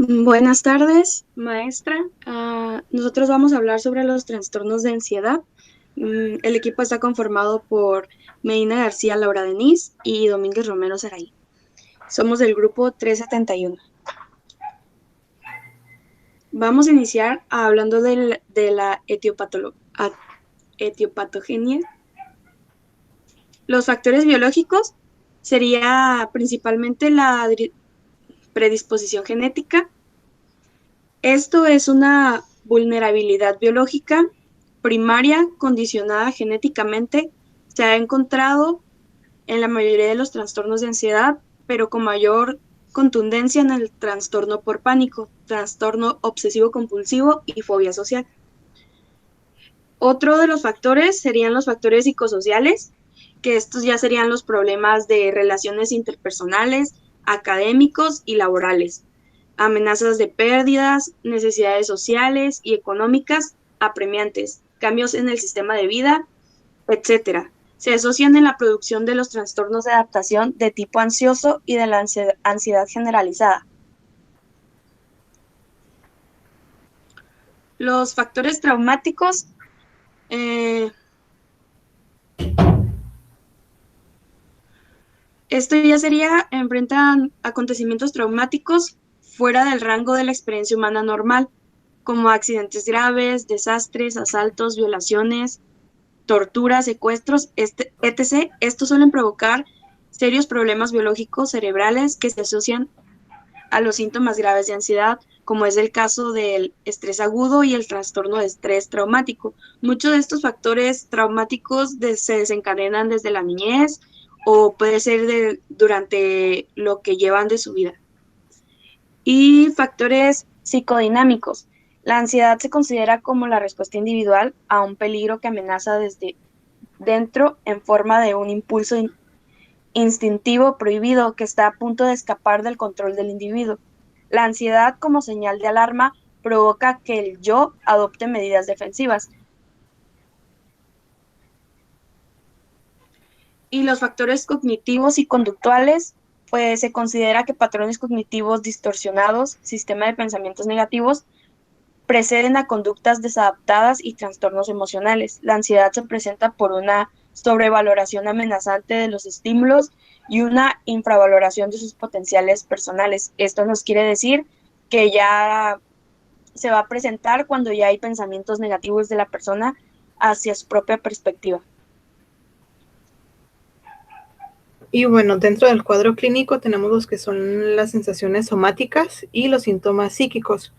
Buenas tardes, maestra. Nosotros vamos a hablar sobre los trastornos de ansiedad. El equipo está conformado por Medina García, Laura Denis y Domínguez Romero Saraí. Somos del grupo 371. Vamos a iniciar hablando de la etiopatogenia. Los factores biológicos sería principalmente la predisposición genética. Esto es una vulnerabilidad biológica primaria condicionada genéticamente. Se ha encontrado en la mayoría de los trastornos de ansiedad, pero con mayor contundencia en el trastorno por pánico, trastorno obsesivo compulsivo y fobia social. Otro de los factores serían los factores psicosociales, que estos ya serían los problemas de relaciones interpersonales, académicos y laborales, amenazas de pérdidas, necesidades sociales y económicas apremiantes, cambios en el sistema de vida, etcétera. Se asocian en la producción de los trastornos de adaptación de tipo ansioso y de la ansiedad generalizada. Los factores traumáticos eh, esto ya sería, enfrentan acontecimientos traumáticos fuera del rango de la experiencia humana normal, como accidentes graves, desastres, asaltos, violaciones, torturas, secuestros, etc. Estos suelen provocar serios problemas biológicos cerebrales que se asocian a los síntomas graves de ansiedad, como es el caso del estrés agudo y el trastorno de estrés traumático. Muchos de estos factores traumáticos se desencadenan desde la niñez o puede ser durante lo que llevan de su vida. Y factores psicodinámicos. La ansiedad se considera como la respuesta individual a un peligro que amenaza desde dentro en forma de un impulso instintivo prohibido que está a punto de escapar del control del individuo. La ansiedad como señal de alarma provoca que el yo adopte medidas defensivas. Y los factores cognitivos y conductuales, pues se considera que patrones cognitivos distorsionados, sistema de pensamientos negativos, preceden a conductas desadaptadas y trastornos emocionales. La ansiedad se presenta por una sobrevaloración amenazante de los estímulos y una infravaloración de sus potenciales personales. Esto nos quiere decir que ya se va a presentar cuando ya hay pensamientos negativos de la persona hacia su propia perspectiva. Y bueno, dentro del cuadro clínico tenemos los que son las sensaciones somáticas y los síntomas psíquicos.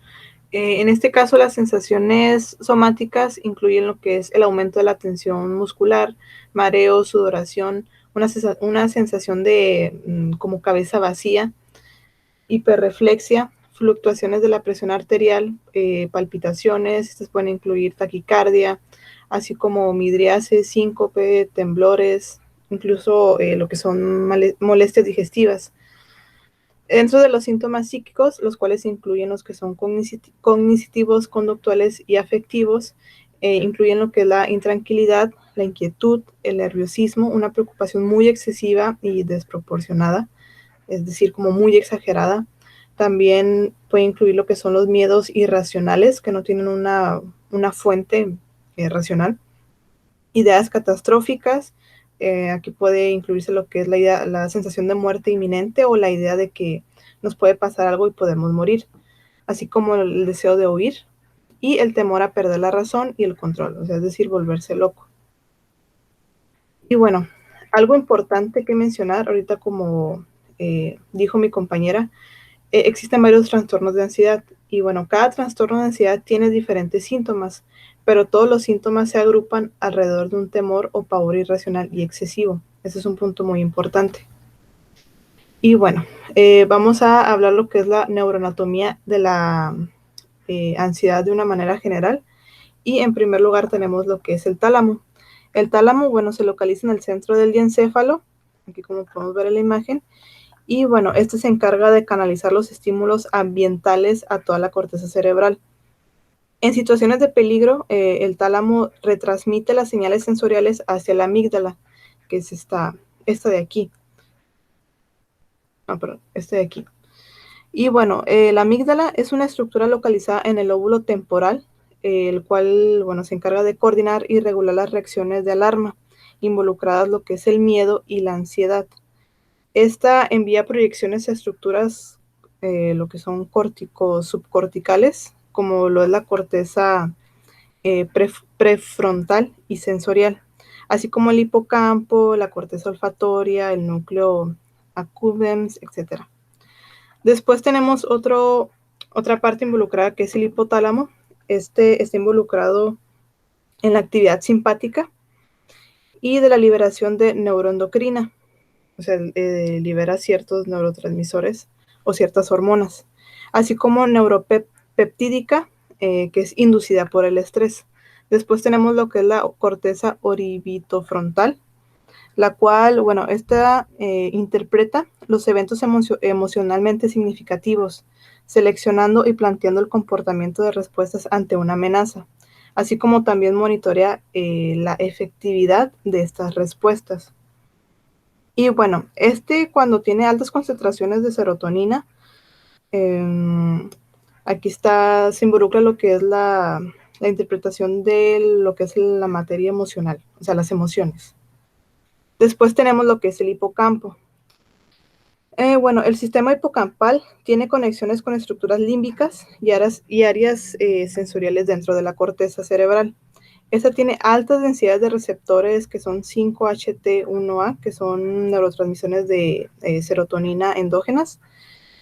En este caso, las sensaciones somáticas incluyen lo que es el aumento de la tensión muscular, mareo, sudoración, una sensación de como cabeza vacía, hiperreflexia, fluctuaciones de la presión arterial, palpitaciones, estas pueden incluir taquicardia, así como midriasis, síncope, temblores, incluso lo que son molestias digestivas. Dentro de los síntomas psíquicos, los cuales incluyen los que son cognitivos, conductuales y afectivos, incluyen lo que es la intranquilidad, la inquietud, el nerviosismo, una preocupación muy excesiva y desproporcionada, es decir, como muy exagerada. También puede incluir lo que son los miedos irracionales, que no tienen una fuente racional. Ideas catastróficas, aquí puede incluirse lo que es la sensación de muerte inminente o la idea de que nos puede pasar algo y podemos morir, así como el deseo de huir y el temor a perder la razón y el control, o sea, es decir, volverse loco. Y bueno, algo importante que mencionar ahorita, como dijo mi compañera, existen varios trastornos de ansiedad y bueno, cada trastorno de ansiedad tiene diferentes síntomas, pero todos los síntomas se agrupan alrededor de un temor o pavor irracional y excesivo. Ese es un punto muy importante. Y bueno, vamos a hablar lo que es la neuroanatomía de la ansiedad de una manera general. Y en primer lugar tenemos lo que es el tálamo. El tálamo, bueno, se localiza en el centro del diencéfalo, aquí como podemos ver en la imagen, y bueno, este se encarga de canalizar los estímulos ambientales a toda la corteza cerebral. En situaciones de peligro, el tálamo retransmite las señales sensoriales hacia la amígdala, que es esta de aquí. Perdón, esta de aquí. Y bueno, la amígdala es una estructura localizada en el lóbulo temporal, el cual, bueno, se encarga de coordinar y regular las reacciones de alarma, involucradas lo que es el miedo y la ansiedad. Esta envía proyecciones a estructuras, lo que son subcorticales, como lo es la corteza prefrontal y sensorial, así como el hipocampo, la corteza olfatoria, el núcleo accumbens, etcétera. Después tenemos otra parte involucrada que es el hipotálamo. Este está involucrado en la actividad simpática y de la liberación de neuroendocrina, o sea, libera ciertos neurotransmisores o ciertas hormonas, así como neuropeptídica, que es inducida por el estrés. Después tenemos lo que es la corteza orbitofrontal, la cual, bueno, esta interpreta los eventos emocionalmente significativos, seleccionando y planteando el comportamiento de respuestas ante una amenaza, así como también monitorea la efectividad de estas respuestas. Y bueno, cuando tiene altas concentraciones de serotonina, aquí se involucra lo que es la interpretación de lo que es la materia emocional, o sea, las emociones. Después tenemos lo que es el hipocampo. Bueno, el sistema hipocampal tiene conexiones con estructuras límbicas y áreas sensoriales dentro de la corteza cerebral. Esta tiene altas densidades de receptores que son 5-HT1A, que son neurotransmisiones de serotonina endógenas.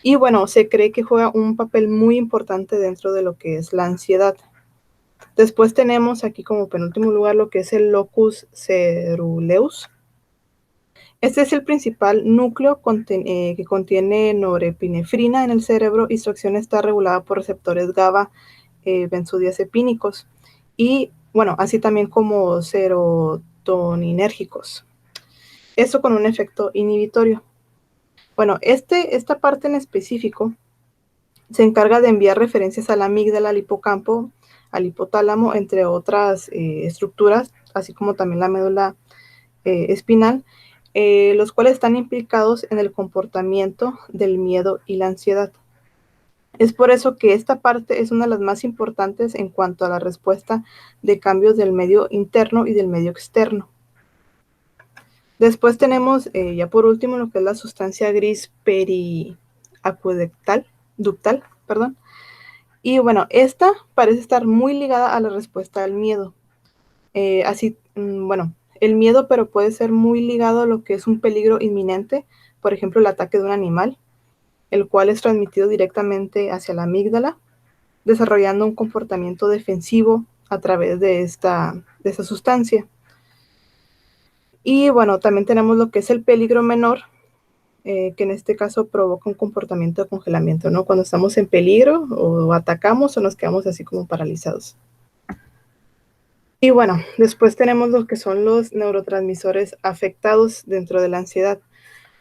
Y bueno, se cree que juega un papel muy importante dentro de lo que es la ansiedad. Después tenemos aquí como penúltimo lugar lo que es el locus ceruleus. Este es el principal núcleo que contiene norepinefrina en el cerebro y su acción está regulada por receptores GABA benzodiazepínicos y, bueno, así también como serotoninérgicos. Eso con un efecto inhibitorio. Bueno, esta parte en específico se encarga de enviar referencias a la amígdala, al hipocampo, al hipotálamo, entre otras estructuras, así como también la médula espinal, los cuales están implicados en el comportamiento del miedo y la ansiedad. Es por eso que esta parte es una de las más importantes en cuanto a la respuesta de cambios del medio interno y del medio externo. Después tenemos, ya por último, lo que es la sustancia gris ductal, perdón. Y bueno, esta parece estar muy ligada a la respuesta al miedo. Bueno, el miedo, pero puede ser muy ligado a lo que es un peligro inminente, por ejemplo, el ataque de un animal, el cual es transmitido directamente hacia la amígdala, desarrollando un comportamiento defensivo a través de esa sustancia. Y bueno, también tenemos lo que es el peligro menor, que en este caso provoca un comportamiento de congelamiento, ¿no? Cuando estamos en peligro o atacamos o nos quedamos así como paralizados. Y bueno, después tenemos lo que son los neurotransmisores afectados dentro de la ansiedad.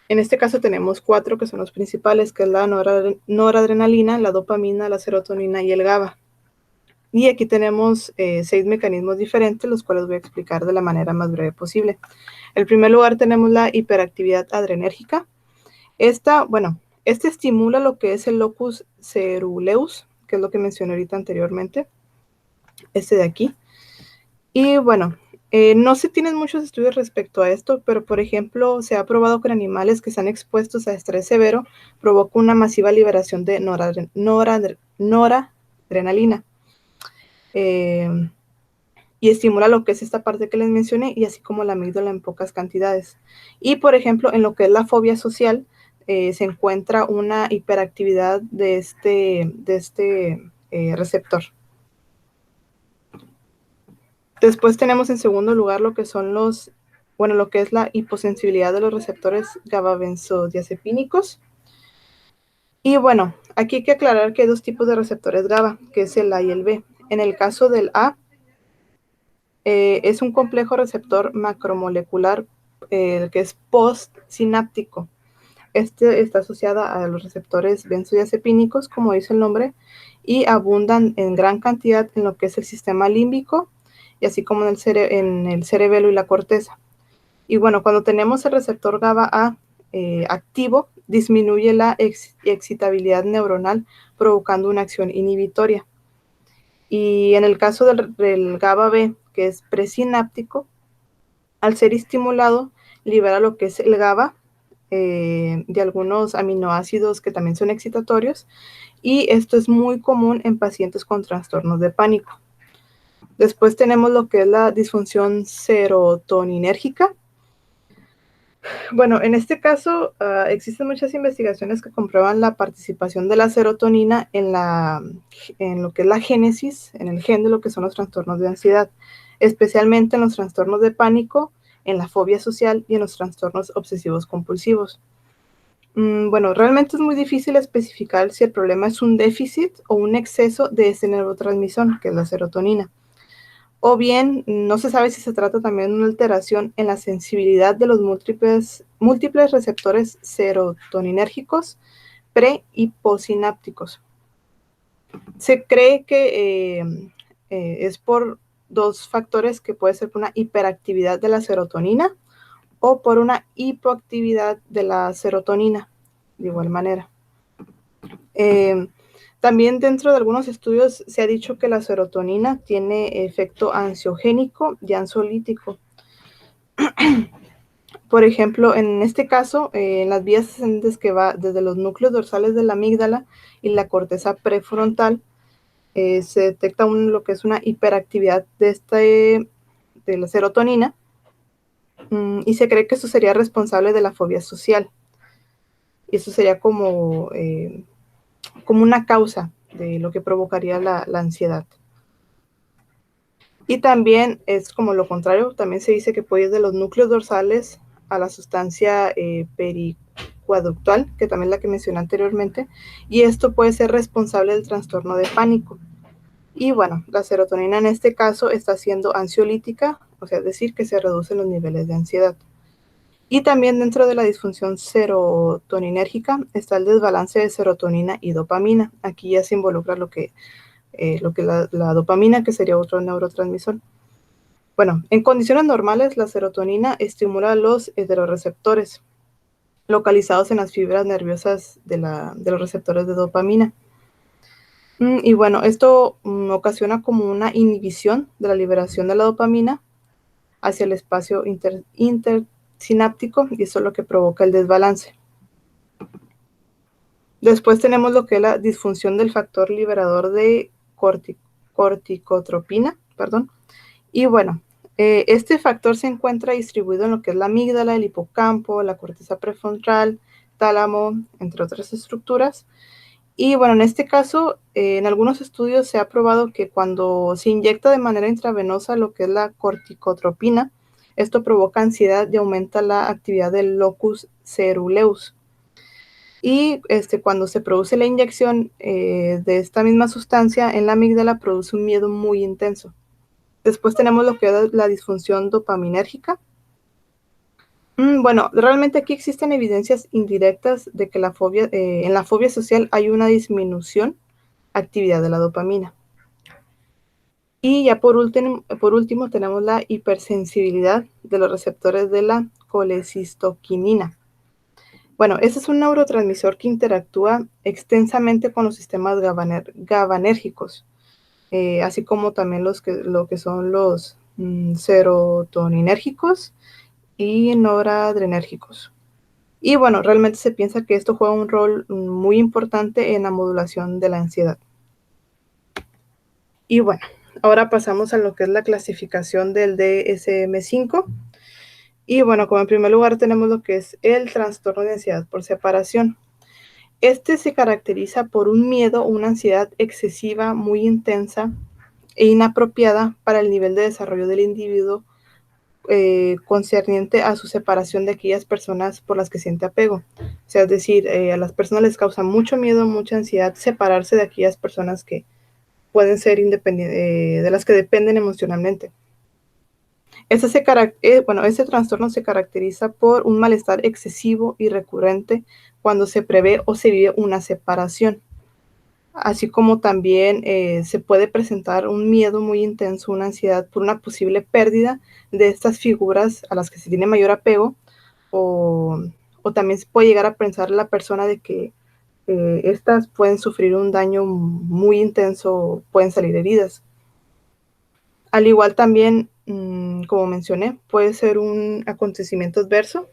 En este caso tenemos 4 que son los principales, que es la noradrenalina, la dopamina, la serotonina y el GABA. Y aquí tenemos 6 mecanismos diferentes, los cuales voy a explicar de la manera más breve posible. En primer lugar tenemos la hiperactividad adrenérgica. Esta estimula lo que es el locus ceruleus, que es lo que mencioné ahorita anteriormente, este de aquí. Y bueno, no se tienen muchos estudios respecto a esto, pero por ejemplo, se ha probado que en animales que están expuestos a estrés severo provoca una masiva liberación de noradrenalina. Y estimula lo que es esta parte que les mencioné y así como la amígdala en pocas cantidades. Y por ejemplo, en lo que es la fobia social, se encuentra una hiperactividad de este receptor. Después tenemos en segundo lugar lo que son lo que es la hiposensibilidad de los receptores GABA benzodiazepínicos. Y bueno, aquí hay que aclarar que hay 2 tipos de receptores GABA, que es el A y el B. En el caso del A, es un complejo receptor macromolecular que es postsináptico. Este está asociado a los receptores benzodiazepínicos, como dice el nombre, y abundan en gran cantidad en lo que es el sistema límbico y así como en el cerebelo y la corteza. Y bueno, cuando tenemos el receptor GABA A activo, disminuye la excitabilidad neuronal, provocando una acción inhibitoria. Y en el caso del GABA B, que es presináptico, al ser estimulado, libera lo que es el GABA, de algunos aminoácidos que también son excitatorios, y esto es muy común en pacientes con trastornos de pánico. Después tenemos lo que es la disfunción serotoninérgica. Bueno, en este caso existen muchas investigaciones que comprueban la participación de la serotonina en lo que es la génesis, en el gen de lo que son los trastornos de ansiedad, especialmente en los trastornos de pánico, en la fobia social y en los trastornos obsesivos compulsivos. Bueno, realmente es muy difícil especificar si el problema es un déficit o un exceso de ese neurotransmisor, que es la serotonina. O bien, no se sabe si se trata también de una alteración en la sensibilidad de los múltiples receptores serotoninérgicos pre y postsinápticos. Se cree que es por dos factores, que puede ser por una hiperactividad de la serotonina o por una hipoactividad de la serotonina, de igual manera. También dentro de algunos estudios se ha dicho que la serotonina tiene efecto ansiogénico y ansiolítico. Por ejemplo, en este caso, en las vías ascendentes que va desde los núcleos dorsales de la amígdala y la corteza prefrontal, se detecta lo que es una hiperactividad de la serotonina, y se cree que eso sería responsable de la fobia social. Y eso sería como una causa de lo que provocaría la ansiedad. Y también es como lo contrario, también se dice que puede ir de los núcleos dorsales a la sustancia pericuaductal, que también es la que mencioné anteriormente, y esto puede ser responsable del trastorno de pánico. Y bueno, la serotonina en este caso está siendo ansiolítica, o sea, es decir, que se reducen los niveles de ansiedad. Y también dentro de la disfunción serotoninérgica está el desbalance de serotonina y dopamina. Aquí ya se involucra lo que la dopamina, que sería otro neurotransmisor. Bueno, en condiciones normales, la serotonina estimula los heteroreceptores localizados en las fibras nerviosas de los receptores de dopamina. Y bueno, esto ocasiona como una inhibición de la liberación de la dopamina hacia el espacio intersináptico, y eso es lo que provoca el desbalance. Después tenemos lo que es la disfunción del factor liberador de corticotropina, y bueno, este factor se encuentra distribuido en lo que es la amígdala, el hipocampo, la corteza prefrontal, tálamo, entre otras estructuras. Y bueno, en este caso, en algunos estudios se ha probado que cuando se inyecta de manera intravenosa lo que es la corticotropina, esto provoca ansiedad y aumenta la actividad del locus coeruleus. Y cuando se produce la inyección de esta misma sustancia en la amígdala, produce un miedo muy intenso. Después tenemos lo que es la disfunción dopaminérgica. Bueno, realmente aquí existen evidencias indirectas de que en la fobia social hay una disminución actividad de la dopamina. Y ya por último tenemos la hipersensibilidad de los receptores de la colecistoquinina. Bueno, ese es un neurotransmisor que interactúa extensamente con los sistemas GABAnérgicos, así como también lo que son los serotoninérgicos y noradrenérgicos. Y bueno, realmente se piensa que esto juega un rol muy importante en la modulación de la ansiedad. Y bueno, ahora pasamos a lo que es la clasificación del DSM-5. Y bueno, como en primer lugar tenemos lo que es el trastorno de ansiedad por separación. Este se caracteriza por un miedo o una ansiedad excesiva, muy intensa e inapropiada para el nivel de desarrollo del individuo, concerniente a su separación de aquellas personas por las que siente apego. O sea, es decir, a las personas les causa mucho miedo, mucha ansiedad separarse de aquellas personas que pueden ser de las que dependen emocionalmente. Este trastorno se caracteriza por un malestar excesivo y recurrente cuando se prevé o se vive una separación. Así como también se puede presentar un miedo muy intenso, una ansiedad por una posible pérdida de estas figuras a las que se tiene mayor apego, o o también se puede llegar a pensar la persona de que estas pueden sufrir un daño muy intenso, pueden salir heridas. Al igual también, como mencioné, puede ser un acontecimiento adverso.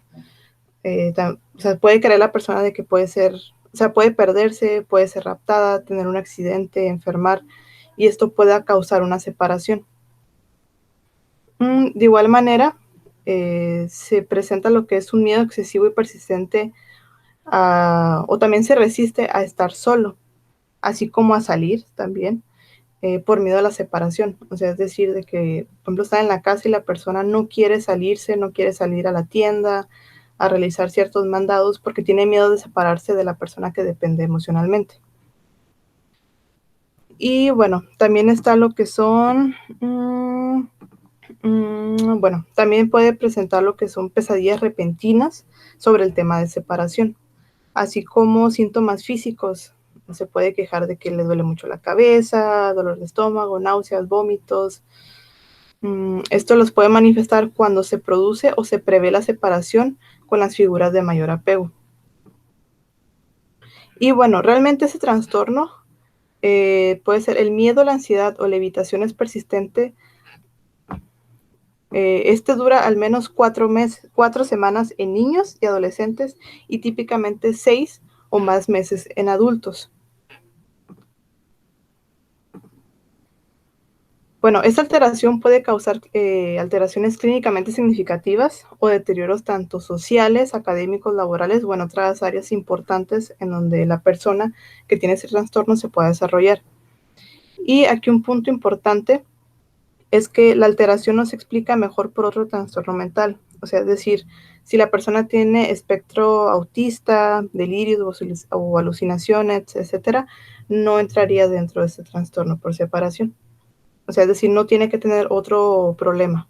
O sea, puede creer la persona de que puede ser, o sea, puede perderse, puede ser raptada, tener un accidente, enfermar, y esto pueda causar una separación. De igual manera, se presenta lo que es un miedo excesivo y persistente o también se resiste a estar solo, así como a salir también, por miedo a la separación. O sea, es decir, de que, por ejemplo, está en la casa y la persona no quiere salirse, no quiere salir a la tienda, a realizar ciertos mandados porque tiene miedo de separarse de la persona que depende emocionalmente. Y bueno, también está lo que son, bueno, también puede presentar lo que son pesadillas repentinas sobre el tema de separación, así como síntomas físicos. Se puede quejar de que le duele mucho la cabeza, dolor de estómago, náuseas, vómitos. Esto los puede manifestar cuando se produce o se prevé la separación con las figuras de mayor apego. Y bueno, realmente ese trastorno puede ser el miedo, la ansiedad o la evitación es persistente. Este dura al menos 4 semanas en niños y adolescentes y típicamente 6 o más meses en adultos. Bueno, esta alteración puede causar alteraciones clínicamente significativas o deterioros tanto sociales, académicos, laborales o en otras áreas importantes en donde la persona que tiene ese trastorno se pueda desarrollar. Y aquí un punto importante es que la alteración no se explica mejor por otro trastorno mental. O sea, es decir, si la persona tiene espectro autista, delirios o alucinaciones, etcétera, no entraría dentro de este trastorno por separación. O sea, es decir, no tiene que tener otro problema.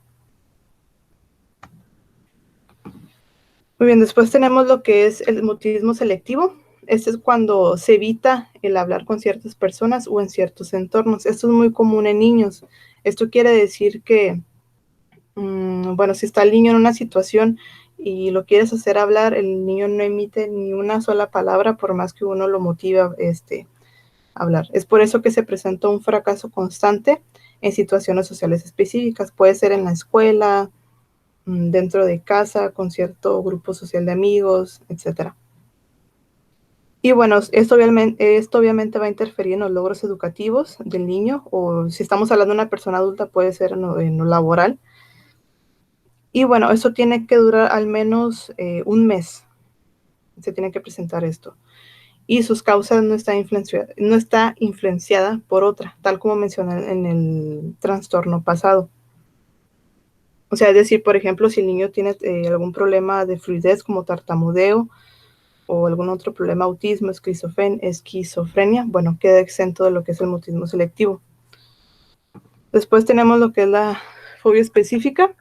Muy bien, después tenemos lo que es el mutismo selectivo. Este es cuando se evita el hablar con ciertas personas o en ciertos entornos. Esto es muy común en niños. Esto quiere decir que, bueno, si está el niño en una situación y lo quieres hacer hablar, el niño no emite ni una sola palabra por más que uno lo motive a hablar. Es por eso que se presenta un fracaso constante en situaciones sociales específicas. Puede ser en la escuela, dentro de casa, con cierto grupo social de amigos, etcétera. Y bueno, esto obviamente va a interferir en los logros educativos del niño, o si estamos hablando de una persona adulta, puede ser en lo laboral. Y bueno, eso tiene que durar al menos un mes. Se tiene que presentar esto. Y sus causas no está influenciada por otra, tal como mencioné en el trastorno pasado. O sea, es decir, por ejemplo, si el niño tiene algún problema de fluidez como tartamudeo o algún otro problema, autismo, esquizofrenia, bueno, queda exento de lo que es el mutismo selectivo. Después tenemos lo que es la fobia específica,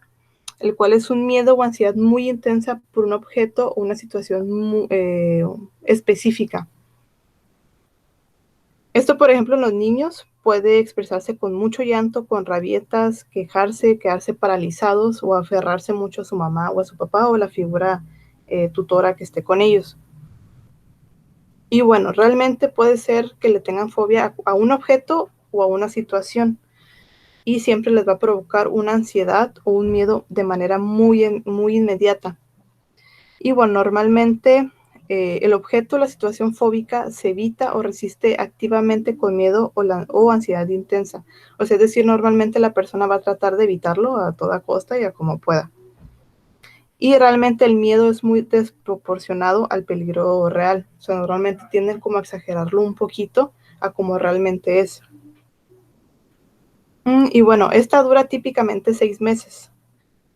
el cual es un miedo o ansiedad muy intensa por un objeto o una situación específica. Esto, por ejemplo, en los niños puede expresarse con mucho llanto, con rabietas, quejarse, quedarse paralizados o aferrarse mucho a su mamá o a su papá o la figura tutora que esté con ellos. Y bueno, realmente puede ser que le tengan fobia a un objeto o a una situación y siempre les va a provocar una ansiedad o un miedo de manera muy inmediata. Y bueno, normalmente el objeto o la situación fóbica se evita o resiste activamente con miedo o ansiedad intensa. O sea, es decir, normalmente la persona va a tratar de evitarlo a toda costa y a como pueda. Y realmente el miedo es muy desproporcionado al peligro real. O sea, normalmente tienden como a exagerarlo un poquito a como realmente es. Y bueno, esta dura típicamente 6 meses.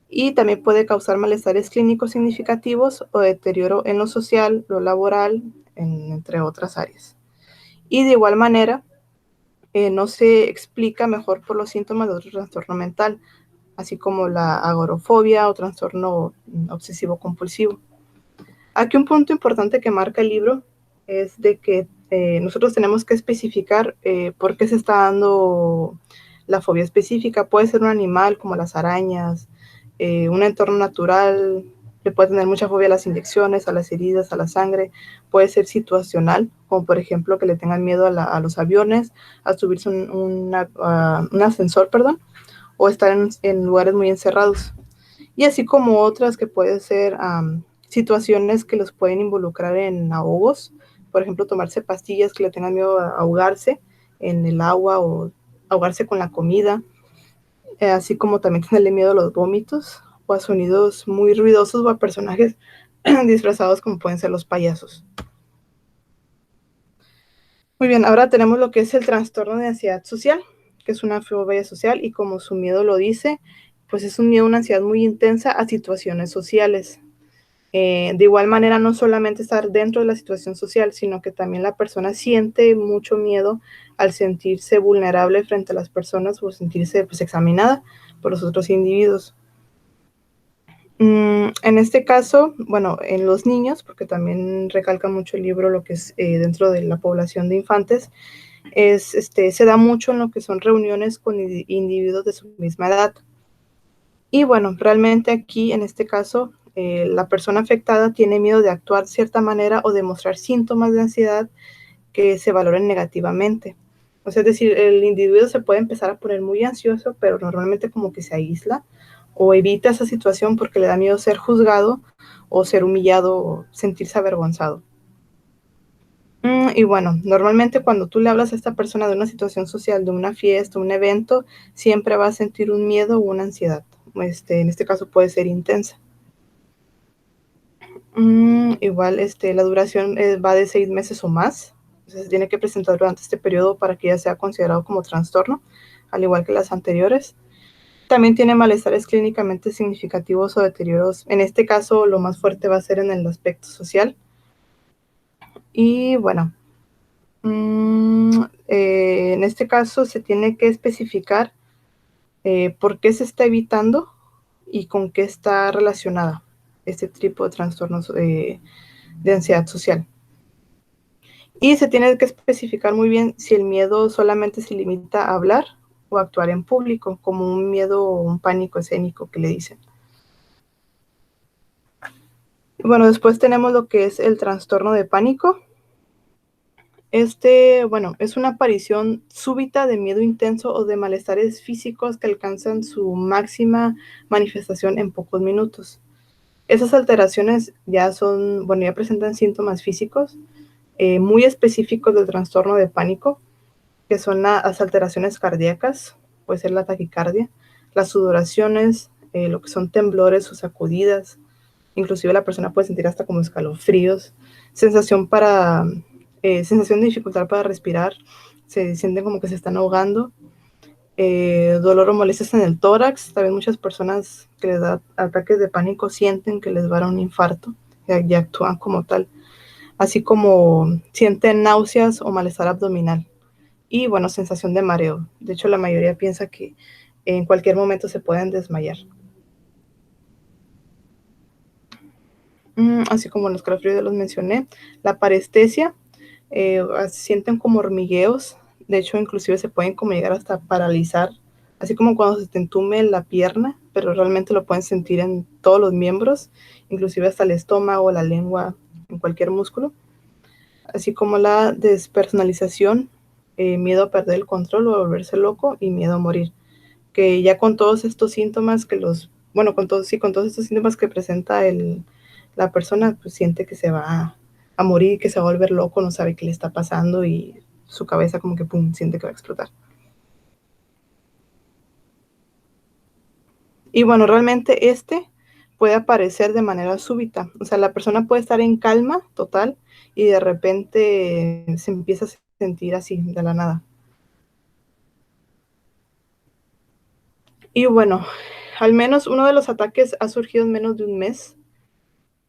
Y también puede causar malestares clínicos significativos o deterioro en lo social, lo laboral, entre otras áreas. Y de igual manera, no se explica mejor por los síntomas de otro trastorno mental, así como la agorafobia o trastorno obsesivo compulsivo. Aquí un punto importante que marca el libro es de que nosotros tenemos que especificar por qué se está dando la fobia específica. Puede ser un animal como las arañas, un entorno natural, le puede tener mucha fobia a las inyecciones, a las heridas, a la sangre. Puede ser situacional, como por ejemplo que le tengan miedo a los aviones, a subirse un ascensor, perdón, o estar en lugares muy encerrados. Y así como otras que pueden ser situaciones que los pueden involucrar en ahogos, por ejemplo, tomarse pastillas que le tengan miedo a ahogarse en el agua o ahogarse con la comida, así como también tenerle miedo a los vómitos o a sonidos muy ruidosos o a personajes disfrazados como pueden ser los payasos. Muy bien, ahora tenemos lo que es el trastorno de ansiedad social, que es una fobia social y como su miedo lo dice, pues es un miedo, una ansiedad muy intensa a situaciones sociales. De igual manera, no solamente estar dentro de la situación social, sino que también la persona siente mucho miedo al sentirse vulnerable frente a las personas o sentirse pues, examinada por los otros individuos. En este caso, bueno, en los niños, porque también recalca mucho el libro lo que es dentro de la población de infantes, se da mucho en lo que son reuniones con individuos de su misma edad. Y bueno, realmente aquí, en este caso, la persona afectada tiene miedo de actuar de cierta manera o de mostrar síntomas de ansiedad que se valoren negativamente. O sea, es decir, el individuo se puede empezar a poner muy ansioso, pero normalmente como que se aísla o evita esa situación porque le da miedo ser juzgado o ser humillado o sentirse avergonzado. Y bueno, normalmente cuando tú le hablas a esta persona de una situación social, de una fiesta, un evento, siempre va a sentir un miedo o una ansiedad. En este caso puede ser intensa. Igual la duración va de 6 meses o más. Entonces, se tiene que presentar durante este periodo para que ya sea considerado como trastorno, al igual que las anteriores. También tiene malestares clínicamente significativos o deterioros. En este caso, lo más fuerte va a ser en el aspecto social. Y bueno, en este caso se tiene que especificar por qué se está evitando y con qué está relacionada este tipo de trastornos de ansiedad social. Y se tiene que especificar muy bien si el miedo solamente se limita a hablar o actuar en público, como un miedo o un pánico escénico que le dicen. Bueno, después tenemos lo que es el trastorno de pánico. Bueno, es una aparición súbita de miedo intenso o de malestares físicos que alcanzan su máxima manifestación en pocos minutos. Esas alteraciones ya presentan síntomas físicos muy específicos del trastorno de pánico, que son las alteraciones cardíacas, puede ser la taquicardia, las sudoraciones, lo que son temblores o sacudidas, inclusive la persona puede sentir hasta como escalofríos, sensación de dificultad para respirar, se sienten como que se están ahogando, dolor o molestias en el tórax. También muchas personas que les da ataques de pánico sienten que les va a dar un infarto y actúan como tal, así como sienten náuseas o malestar abdominal y bueno, sensación de mareo. De hecho, la mayoría piensa que en cualquier momento se pueden desmayar. Así como los escalofríos ya los mencioné. La parestesia, sienten como hormigueos. De hecho, inclusive se pueden como llegar hasta paralizar. Así como cuando se te entume la pierna, pero realmente lo pueden sentir en todos los miembros, inclusive hasta el estómago, la lengua, en cualquier músculo. Así como la despersonalización, miedo a perder el control o a volverse loco y miedo a morir. Que ya con todos estos síntomas con todos estos síntomas que presenta la persona, pues siente que se va a morir, que se va a volver loco, no sabe qué le está pasando y su cabeza como que pum, siente que va a explotar. Y bueno, realmente puede aparecer de manera súbita. O sea, la persona puede estar en calma total y de repente se empieza a sentir así de la nada. Y bueno, al menos uno de los ataques ha surgido en menos de un mes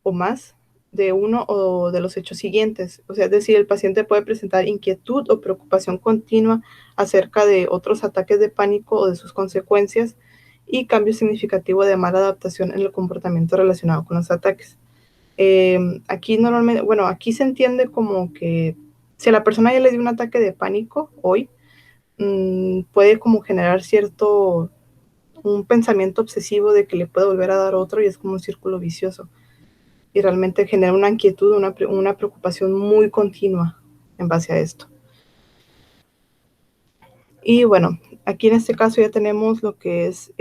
o más de uno o de los hechos siguientes. O sea, es decir, el paciente puede presentar inquietud o preocupación continua acerca de otros ataques de pánico o de sus consecuencias y cambio significativo de mala adaptación en el comportamiento relacionado con los ataques. Aquí se entiende como que si a la persona ya le dio un ataque de pánico hoy, puede como generar un pensamiento obsesivo de que le puede volver a dar otro y es como un círculo vicioso. y realmente genera una inquietud, una preocupación muy continua en base a esto. Y bueno, aquí en este caso ya tenemos lo que es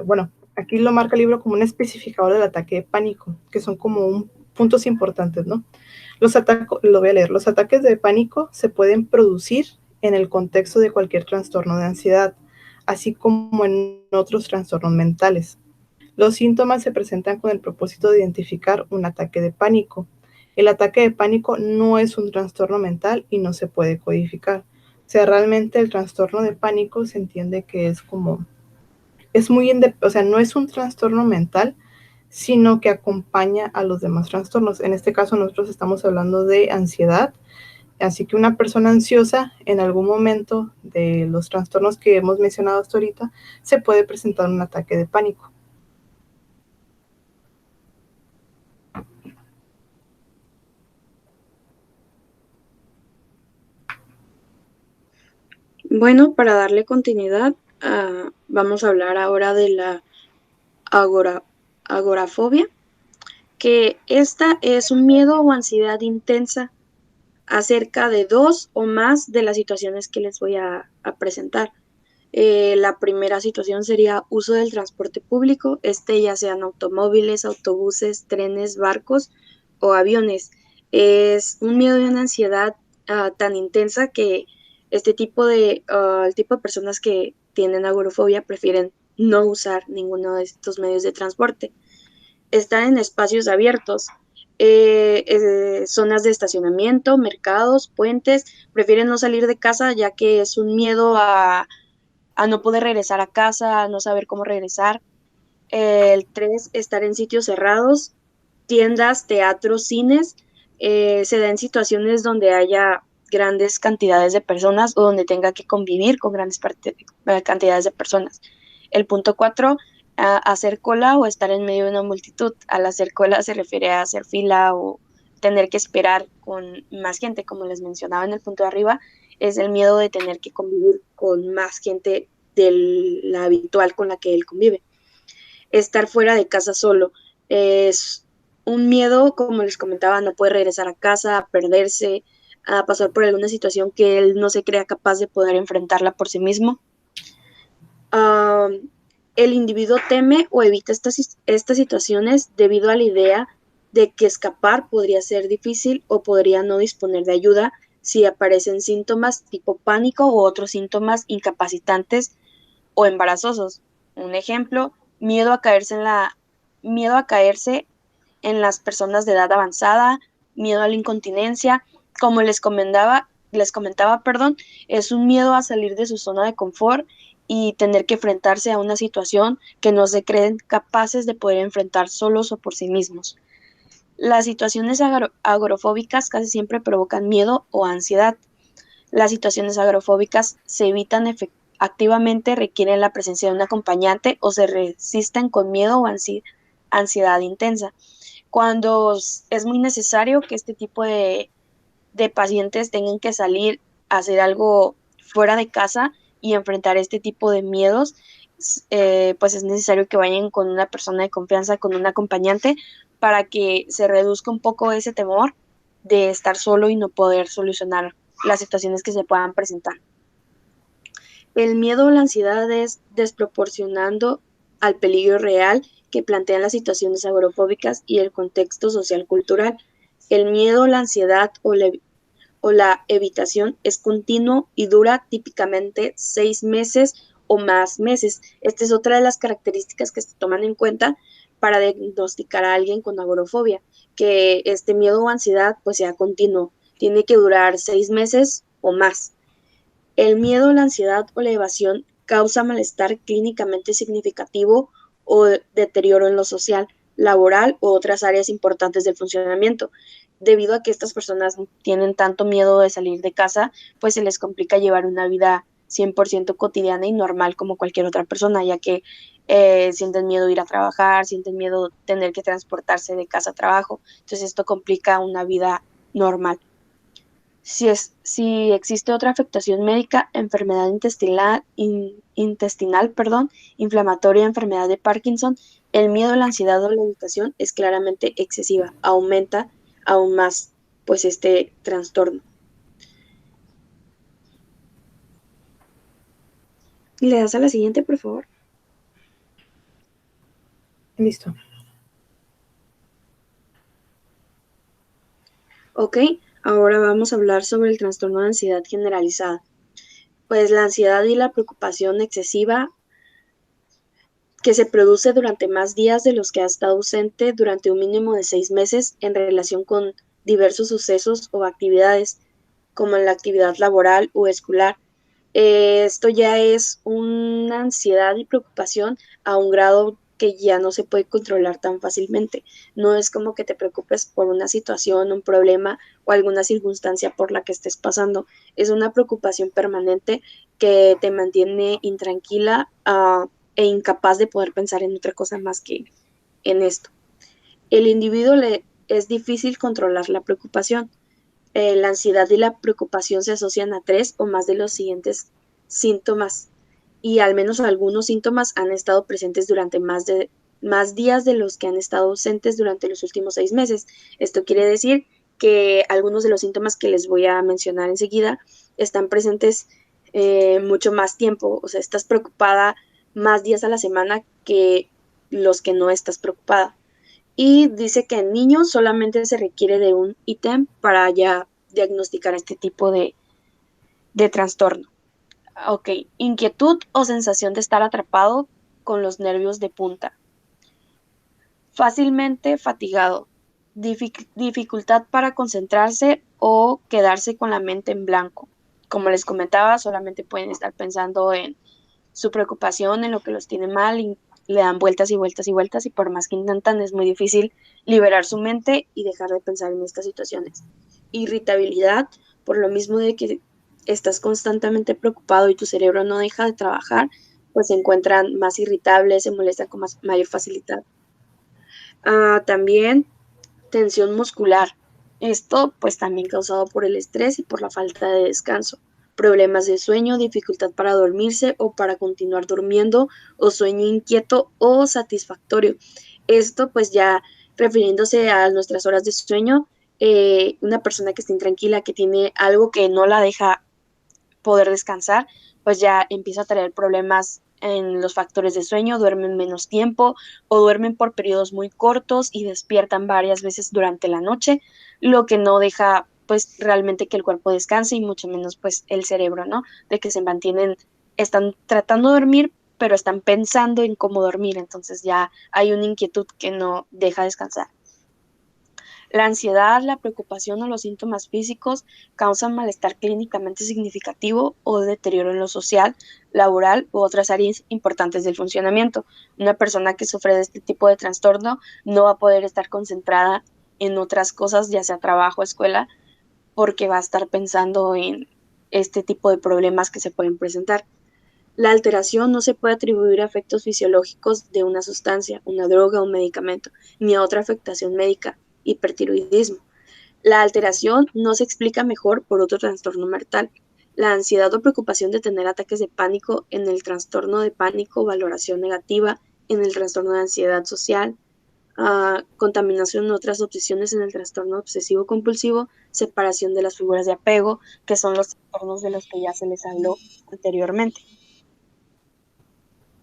bueno, aquí lo marca el libro como un especificador del ataque de pánico, que son como puntos importantes, ¿no? Lo voy a leer. Los ataques de pánico se pueden producir en el contexto de cualquier trastorno de ansiedad, así como en otros trastornos mentales. Los síntomas se presentan con el propósito de identificar un ataque de pánico. El ataque de pánico no es un trastorno mental y no se puede codificar. O sea, realmente el trastorno de pánico se entiende que es como, o sea, no es un trastorno mental, sino que acompaña a los demás trastornos. En este caso nosotros estamos hablando de ansiedad, así que una persona ansiosa en algún momento de los trastornos que hemos mencionado hasta ahorita se puede presentar un ataque de pánico. Bueno, para darle continuidad, vamos a hablar ahora de la agorafobia, que esta es un miedo o ansiedad intensa acerca de dos o más de las situaciones que les voy a presentar. La primera situación sería uso del transporte público, ya sean automóviles, autobuses, trenes, barcos o aviones. Es un miedo y una ansiedad tan intensa que el tipo de personas que tienen agorafobia prefieren no usar ninguno de estos medios de transporte. Estar en espacios abiertos, zonas de estacionamiento, mercados, puentes, prefieren no salir de casa ya que es un miedo a no poder regresar a casa, a no saber cómo regresar. El 3, estar en sitios cerrados, tiendas, teatros, cines. Se da en situaciones donde haya grandes cantidades de personas o donde tenga que convivir con cantidades de personas. El punto 4, hacer cola o estar en medio de una multitud. Al hacer cola se refiere a hacer fila o tener que esperar con más gente, como les mencionaba en el punto de arriba, es el miedo de tener que convivir con más gente de la habitual con la que él convive. Estar fuera de casa solo es un miedo, como les comentaba, no puede regresar a casa, a perderse, a pasar por alguna situación que él no se crea capaz de poder enfrentarla por sí mismo. El individuo teme o evita estas situaciones debido a la idea de que escapar podría ser difícil o podría no disponer de ayuda si aparecen síntomas tipo pánico u otros síntomas incapacitantes o embarazosos. Un ejemplo, miedo a caerse en las personas de edad avanzada, miedo a la incontinencia, como les comentaba, perdón, es un miedo a salir de su zona de confort y tener que enfrentarse a una situación que no se creen capaces de poder enfrentar solos o por sí mismos. Las situaciones agorafóbicas casi siempre provocan miedo o ansiedad. Las situaciones agorafóbicas se evitan activamente, requieren la presencia de un acompañante o se resisten con miedo o ansiedad intensa. Cuando es muy necesario que este tipo de pacientes tengan que salir a hacer algo fuera de casa y enfrentar este tipo de miedos, pues es necesario que vayan con una persona de confianza, con un acompañante, para que se reduzca un poco ese temor de estar solo y no poder solucionar las situaciones que se puedan presentar. El miedo o la ansiedad es desproporcionando al peligro real que plantean las situaciones agorafóbicas y el contexto social cultural. El miedo, la ansiedad o la evitación es continuo y dura típicamente 6 meses o más meses. Esta es otra de las características que se toman en cuenta para diagnosticar a alguien con agorafobia, que este miedo o ansiedad pues sea continuo, tiene que durar 6 meses o más. El miedo, la ansiedad o la evasión causa malestar clínicamente significativo o deterioro en lo social, laboral u otras áreas importantes del funcionamiento. Debido a que estas personas tienen tanto miedo de salir de casa, pues se les complica llevar una vida 100% cotidiana y normal como cualquier otra persona, ya que sienten miedo ir a trabajar, sienten miedo tener que transportarse de casa a trabajo. Entonces esto complica una vida normal. Si existe otra afectación médica, enfermedad intestinal, inflamatoria, enfermedad de Parkinson, El miedo, la ansiedad o la evitación es claramente excesiva, aumenta aún más pues este trastorno. ¿Le das a la siguiente, por favor? Listo. Ok, ahora vamos a hablar sobre el trastorno de ansiedad generalizada. Pues la ansiedad y la preocupación excesiva que se produce durante más días de los que ha estado ausente durante un mínimo de 6 meses en relación con diversos sucesos o actividades, como en la actividad laboral o escolar. Esto ya es una ansiedad y preocupación a un grado que ya no se puede controlar tan fácilmente. No es como que te preocupes por una situación, un problema o alguna circunstancia por la que estés pasando. Es una preocupación permanente que te mantiene intranquila, e incapaz de poder pensar en otra cosa más que en esto. El individuo le es difícil controlar la preocupación. La ansiedad y la preocupación se asocian a tres o más de los siguientes síntomas, y al menos algunos síntomas han estado presentes durante más días de los que han estado ausentes durante los últimos 6 meses. Esto quiere decir que algunos de los síntomas que les voy a mencionar enseguida están presentes mucho más tiempo. O sea, estás preocupada más días a la semana que los que no estás preocupada. Y dice que en niños solamente se requiere de un ítem para ya diagnosticar este tipo de trastorno. Ok, inquietud o sensación de estar atrapado con los nervios de punta. Fácilmente fatigado, dificultad para concentrarse o quedarse con la mente en blanco. Como les comentaba, solamente pueden estar pensando en su preocupación, en lo que los tiene mal, y le dan vueltas y vueltas y vueltas, y por más que intentan es muy difícil liberar su mente y dejar de pensar en estas situaciones. Irritabilidad, por lo mismo de que estás constantemente preocupado y tu cerebro no deja de trabajar, pues se encuentran más irritables, se molestan con mayor facilidad. También tensión muscular. Esto pues también causado por el estrés y por la falta de descanso. Problemas de sueño, dificultad para dormirse o para continuar durmiendo, o sueño inquieto o satisfactorio. Esto pues ya refiriéndose a nuestras horas de sueño, una persona que esté intranquila, que tiene algo que no la deja poder descansar, pues ya empieza a tener problemas en los factores de sueño, duermen menos tiempo o duermen por periodos muy cortos y despiertan varias veces durante la noche, lo que no deja pues realmente que el cuerpo descanse, y mucho menos pues el cerebro, ¿no? De que se mantienen, están tratando de dormir, pero están pensando en cómo dormir, entonces ya hay una inquietud que no deja descansar. La ansiedad, la preocupación o los síntomas físicos causan malestar clínicamente significativo o deterioro en lo social, laboral u otras áreas importantes del funcionamiento. Una persona que sufre de este tipo de trastorno no va a poder estar concentrada en otras cosas, ya sea trabajo, escuela, porque va a estar pensando en este tipo de problemas que se pueden presentar. La alteración no se puede atribuir a efectos fisiológicos de una sustancia, una droga o un medicamento, ni a otra afectación médica, hipertiroidismo. La alteración no se explica mejor por otro trastorno mental. La ansiedad o preocupación de tener ataques de pánico en el trastorno de pánico, valoración negativa en el trastorno de ansiedad social, contaminación en otras obsesiones en el trastorno obsesivo compulsivo, separación de las figuras de apego, que son los trastornos de los que ya se les habló anteriormente.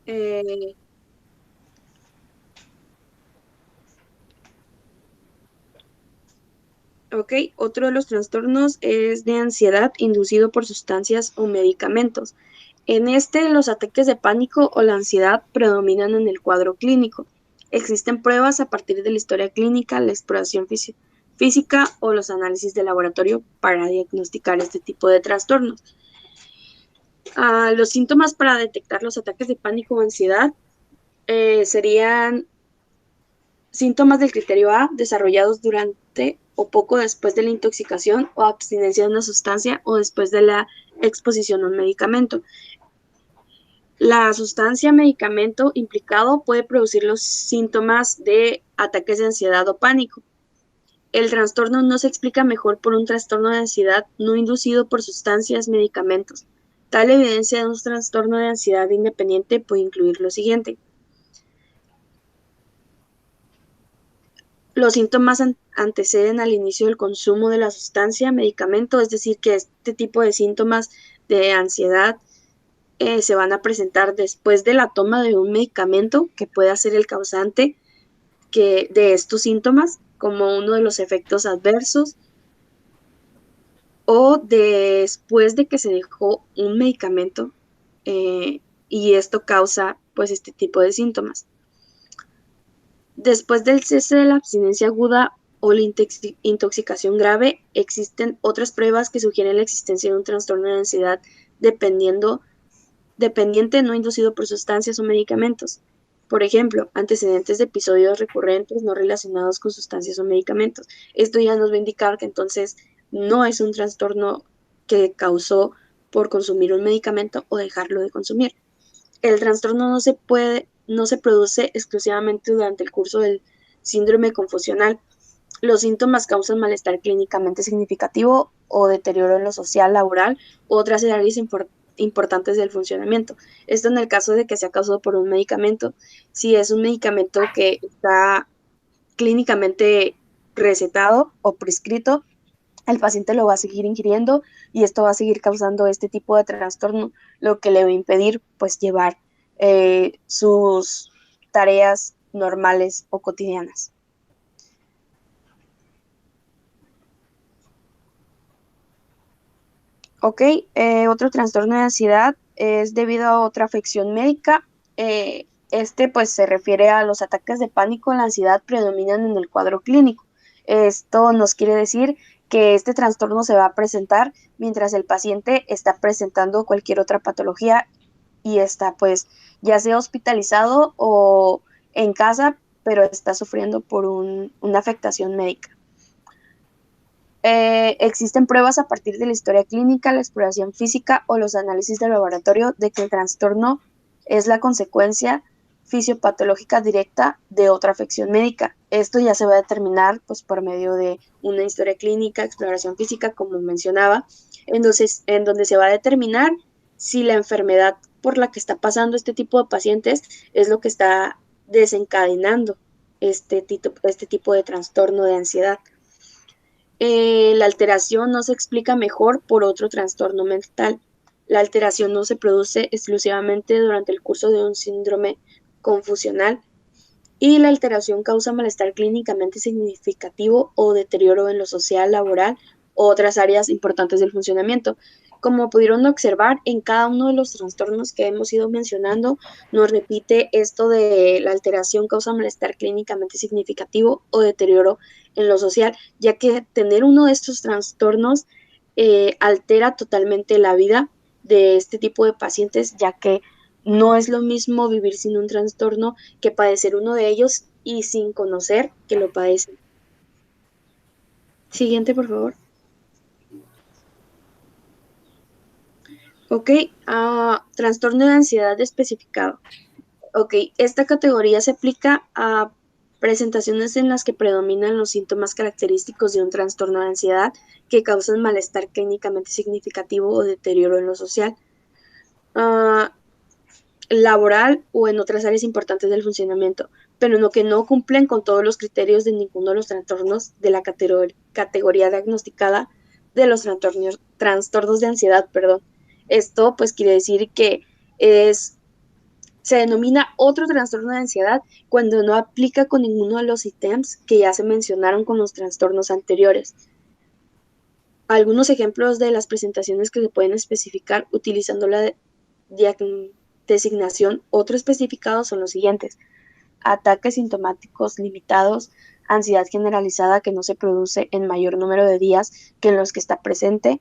Eh, ok, otro de los trastornos es de ansiedad inducido por sustancias o medicamentos. En este, los ataques de pánico o la ansiedad predominan en el cuadro clínico. Existen pruebas a partir de la historia clínica, la exploración física o los análisis de laboratorio para diagnosticar este tipo de trastornos. Los síntomas para detectar los ataques de pánico o ansiedad serían síntomas del criterio A desarrollados durante o poco después de la intoxicación o abstinencia de una sustancia o después de la exposición a un medicamento. La sustancia medicamento implicado puede producir los síntomas de ataques de ansiedad o pánico. El trastorno no se explica mejor por un trastorno de ansiedad no inducido por sustancias, medicamentos. Tal evidencia de un trastorno de ansiedad independiente puede incluir lo siguiente: Los síntomas anteceden al inicio del consumo de la sustancia, medicamento, es decir, que este tipo de síntomas de ansiedad se van a presentar después de la toma de un medicamento que pueda ser el causante de estos síntomas, como uno de los efectos adversos, o después de que se dejó un medicamento y esto causa pues este tipo de síntomas. Después del cese de la abstinencia aguda o la intoxicación grave, existen otras pruebas que sugieren la existencia de un trastorno de ansiedad dependiente no inducido por sustancias o medicamentos. Por ejemplo, antecedentes de episodios recurrentes no relacionados con sustancias o medicamentos. Esto ya nos va a indicar que entonces no es un trastorno que causó por consumir un medicamento o dejarlo de consumir. El trastorno no se produce exclusivamente durante el curso del síndrome confusional. Los síntomas causan malestar clínicamente significativo o deterioro en lo social, laboral u otras áreas importantes del funcionamiento. Esto en el caso de que sea causado por un medicamento. Si es un medicamento que está clínicamente recetado o prescrito, el paciente lo va a seguir ingiriendo y esto va a seguir causando este tipo de trastorno, lo que le va a impedir pues llevar sus tareas normales o cotidianas. Ok, otro trastorno de ansiedad es debido a otra afección médica. Este pues se refiere a los ataques de pánico. La ansiedad predominan en el cuadro clínico. Esto nos quiere decir que este trastorno se va a presentar mientras el paciente está presentando cualquier otra patología y está pues ya sea hospitalizado o en casa, pero está sufriendo por una afectación médica. Existen pruebas a partir de la historia clínica, la exploración física o los análisis de laboratorio de que el trastorno es la consecuencia fisiopatológica directa de otra afección médica. Esto ya se va a determinar pues, por medio de una historia clínica, exploración física, como mencionaba, entonces, en donde se va a determinar si la enfermedad por la que está pasando este tipo de pacientes es lo que está desencadenando este tipo de trastorno de ansiedad. La alteración no se explica mejor por otro trastorno mental. La alteración no se produce exclusivamente durante el curso de un síndrome confusional y la alteración causa malestar clínicamente significativo o deterioro en lo social, laboral o otras áreas importantes del funcionamiento. Como pudieron observar, en cada uno de los trastornos que hemos ido mencionando, nos repite esto de la alteración causa malestar clínicamente significativo o deterioro en lo social, ya que tener uno de estos trastornos altera totalmente la vida de este tipo de pacientes, ya que no es lo mismo vivir sin un trastorno que padecer uno de ellos y sin conocer que lo padecen. Siguiente, por favor. Ok, trastorno de ansiedad especificado. Ok, esta categoría se aplica a presentaciones en las que predominan los síntomas característicos de un trastorno de ansiedad que causan malestar clínicamente significativo o deterioro en lo social, laboral o en otras áreas importantes del funcionamiento, pero no que no cumplen con todos los criterios de ninguno de los trastornos de la categoría diagnosticada de los trastornos de ansiedad, perdón. Esto pues quiere decir que se denomina otro trastorno de ansiedad cuando no aplica con ninguno de los ítems que ya se mencionaron con los trastornos anteriores. Algunos ejemplos de las presentaciones que se pueden especificar utilizando la designación otro especificado son los siguientes: ataques sintomáticos limitados, ansiedad generalizada que no se produce en mayor número de días que en los que está presente.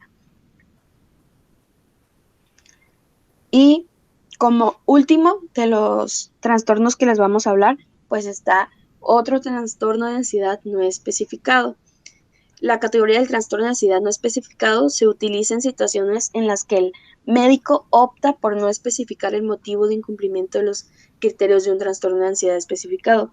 Y como último de los trastornos que les vamos a hablar, pues está otro trastorno de ansiedad no especificado. La categoría del trastorno de ansiedad no especificado se utiliza en situaciones en las que el médico opta por no especificar el motivo de incumplimiento de los criterios de un trastorno de ansiedad especificado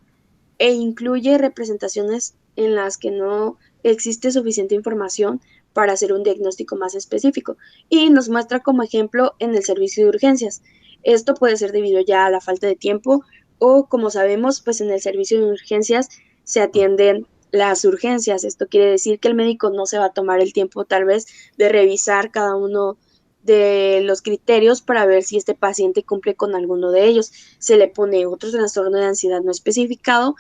e incluye representaciones en las que no existe suficiente información para hacer un diagnóstico más específico y nos muestra como ejemplo en el servicio de urgencias. Esto puede ser debido ya a la falta de tiempo o, como sabemos, pues en el servicio de urgencias se atienden las urgencias. Esto quiere decir que el médico no se va a tomar el tiempo tal vez de revisar cada uno de los criterios para ver si este paciente cumple con alguno de ellos. Se le pone otro trastorno de ansiedad no especificado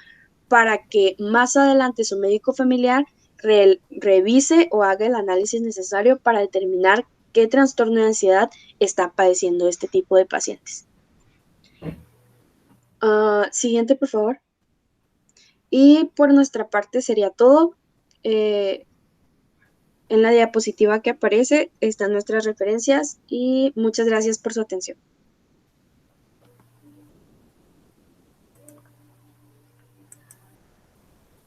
para que más adelante su médico familiar revise o haga el análisis necesario para determinar qué trastorno de ansiedad está padeciendo este tipo de pacientes. Siguiente, por favor. Y por nuestra parte sería todo. En la diapositiva que aparece están nuestras referencias y muchas gracias por su atención.